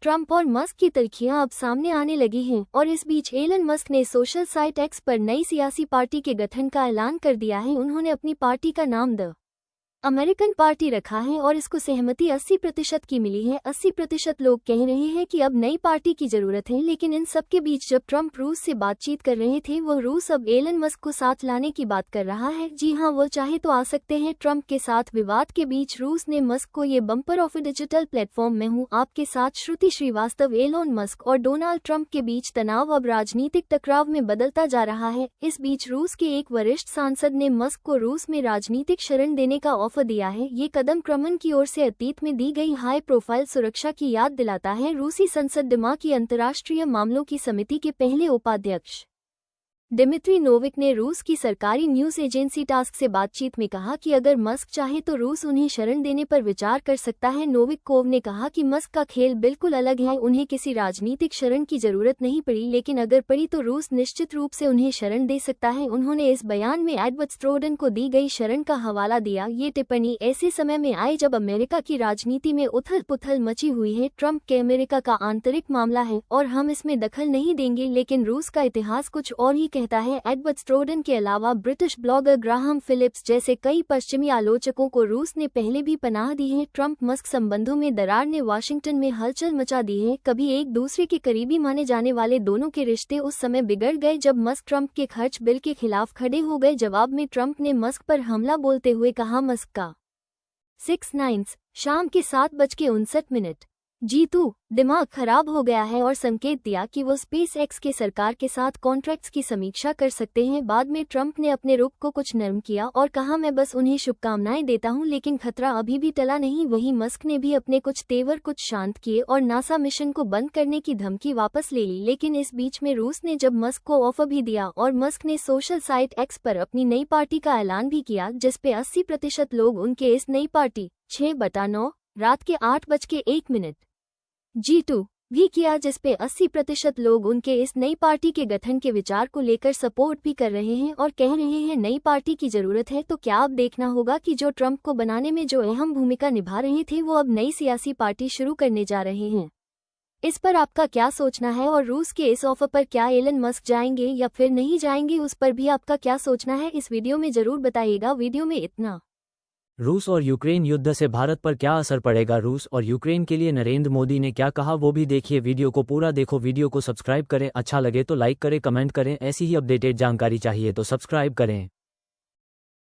Trump और Musk की तल्खियां अब सामने आने लगी हैं और इस बीच एलन मस्क ने सोशल साइट एक्स पर नई सियासी पार्टी के गठन का ऐलान कर दिया है। उन्होंने अपनी पार्टी का नाम द अमेरिकन पार्टी रखा है और इसको सहमति 80% की मिली है। 80% लोग कह रहे हैं कि अब नई पार्टी की जरूरत है, लेकिन इन सब के बीच जब ट्रंप रूस से बातचीत कर रहे थे, वह रूस अब एलन मस्क को साथ लाने की बात कर रहा है। जी हां, वो चाहे तो आ सकते हैं। ट्रंप के साथ विवाद के बीच रूस ने मस्क को ये बम्पर ऑफर डिजिटल प्लेटफॉर्म में हूं आपके साथ श्रुति श्रीवास्तव। एलोन मस्क और डोनाल्ड ट्रंप के बीच तनाव अब राजनीतिक टकराव में बदलता जा रहा है। इस बीच रूस के एक वरिष्ठ सांसद ने मस्क को रूस में राजनीतिक शरण देने का ऑफर दिया है। ये कदम क्रेमलिन की ओर से अतीत में दी गई हाई प्रोफाइल सुरक्षा की याद दिलाता है। रूसी संसद दुमा की अंतर्राष्ट्रीय मामलों की समिति के पहले उपाध्यक्ष दिमित्री नोविक ने रूस की सरकारी न्यूज एजेंसी टास्क से बातचीत में कहा कि अगर मस्क चाहे तो रूस उन्हें शरण देने पर विचार कर सकता है। नोविकोव ने कहा कि मस्क का खेल बिल्कुल अलग है, उन्हें किसी राजनीतिक शरण की जरूरत नहीं पड़ी, लेकिन अगर पड़ी तो रूस निश्चित रूप से उन्हें शरण दे सकता है। उन्होंने इस बयान में एडवर्ड स्नोडेन को दी गई शरण का हवाला दिया। ये टिप्पणी ऐसे समय में आई जब अमेरिका की राजनीति में उथल पुथल मची हुई है। ट्रंप के अमेरिका का आंतरिक मामला है और हम इसमें दखल नहीं देंगे, लेकिन रूस का इतिहास कुछ और ही कहता है। एडवर्ड स्नोडेन के अलावा ब्रिटिश ब्लॉगर ग्राहम फिलिप्स जैसे कई पश्चिमी आलोचकों को रूस ने पहले भी पनाह दी है। ट्रंप मस्क संबंधों में दरार ने वाशिंगटन में हलचल मचा दी है। कभी एक दूसरे के करीबी माने जाने वाले दोनों के रिश्ते उस समय बिगड़ गए जब मस्क ट्रंप के खर्च बिल के खिलाफ खड़े हो गए। जवाब में ट्रंप ने मस्क पर हमला बोलते हुए कहा, मस्क का 6-9 शाम के 7:59 जीतू दिमाग खराब हो गया है और संकेत दिया कि वो स्पेस एक्स के सरकार के साथ कॉन्ट्रैक्ट्स की समीक्षा कर सकते हैं। बाद में ट्रंप ने अपने रुख को कुछ नरम किया और कहा, मैं बस उन्हें शुभकामनाएं देता हूं, लेकिन खतरा अभी भी टला नहीं। वहीं मस्क ने भी अपने कुछ तेवर कुछ शांत किए और नासा मिशन को बंद करने की धमकी वापस ले ली। लेकिन इस बीच में रूस ने जब मस्क को ऑफर भी दिया और मस्क ने सोशल साइट एक्स पर अपनी नई पार्टी का ऐलान भी किया, जिसपे 80% लोग उनके इस नई पार्टी 6/9 रात के 8:01 G2 भी किया, जिसपे 80% लोग उनके इस नई पार्टी के गठन के विचार को लेकर सपोर्ट भी कर रहे हैं और कह रहे हैं नई पार्टी की जरूरत है। तो क्या अब देखना होगा कि जो ट्रंप को बनाने में जो अहम भूमिका निभा रहे थे वो अब नई सियासी पार्टी शुरू करने जा रहे हैं। इस पर आपका क्या सोचना है और रूस के इस ऑफर पर क्या एलन मस्क जाएंगे या फिर नहीं जाएंगे, उस पर भी आपका क्या सोचना है, इस वीडियो में जरूर बताइएगा। वीडियो में इतना। रूस और यूक्रेन युद्ध से भारत पर क्या असर पड़ेगा, रूस और यूक्रेन के लिए नरेंद्र मोदी ने क्या कहा, वो भी देखिए। वीडियो को पूरा देखो, वीडियो को सब्सक्राइब करें, अच्छा लगे तो लाइक करें, कमेंट करें। ऐसी ही अपडेटेड जानकारी चाहिए तो सब्सक्राइब करें।